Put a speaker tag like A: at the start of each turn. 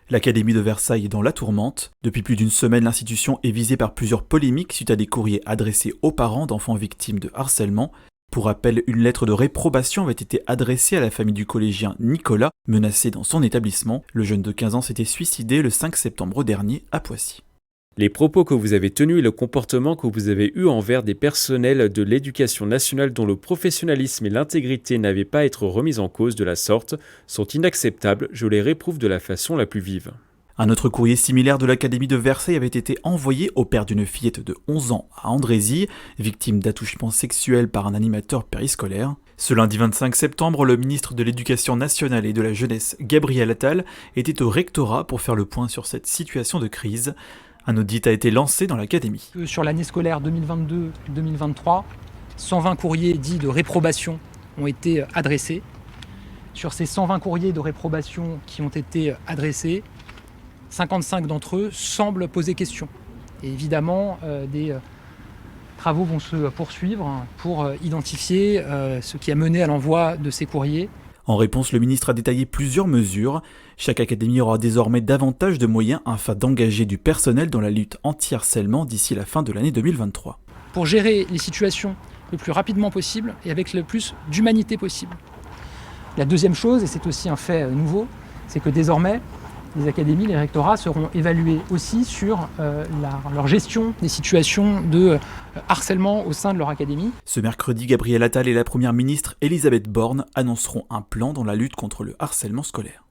A: L'Académie de Versailles est dans la tourmente. Depuis plus d'une semaine, l'institution est visée par plusieurs polémiques suite à des courriers adressés aux parents d'enfants victimes de harcèlement. Pour rappel, une lettre de réprobation avait été adressée à la famille du collégien Nicolas, menacé dans son établissement. Le jeune de 15 ans s'était suicidé le 5 septembre dernier à Poissy.
B: Les propos que vous avez tenus et le comportement que vous avez eu envers des personnels de l'éducation nationale dont le professionnalisme et l'intégrité n'avaient pas à être remis en cause de la sorte sont inacceptables, je les réprouve de la façon la plus vive.
A: Un autre courrier similaire de l'Académie de Versailles avait été envoyé au père d'une fillette de 11 ans à Andrézy, victime d'attouchements sexuels par un animateur périscolaire. Ce lundi 25 septembre, le ministre de l'Éducation nationale et de la jeunesse, Gabriel Attal, était au rectorat pour faire le point sur cette situation de crise. Un audit a été lancé dans l'académie.
C: Sur l'année scolaire 2022-2023, 120 courriers dits de réprobation ont été adressés. Sur ces 120 courriers de réprobation qui ont été adressés, 55 d'entre eux semblent poser question. Et évidemment, des travaux vont se poursuivre pour identifier ce qui a mené à l'envoi de ces courriers.
A: En réponse, le ministre a détaillé plusieurs mesures. Chaque académie aura désormais davantage de moyens afin d'engager du personnel dans la lutte anti-harcèlement d'ici la fin de l'année 2023.
C: Pour gérer les situations le plus rapidement possible et avec le plus d'humanité possible. La deuxième chose, et c'est aussi un fait nouveau, c'est que désormais, les académies, les rectorats seront évalués aussi sur leur gestion des situations de harcèlement au sein de leur académie.
A: Ce mercredi, Gabriel Attal et la première ministre Elisabeth Borne annonceront un plan dans la lutte contre le harcèlement scolaire.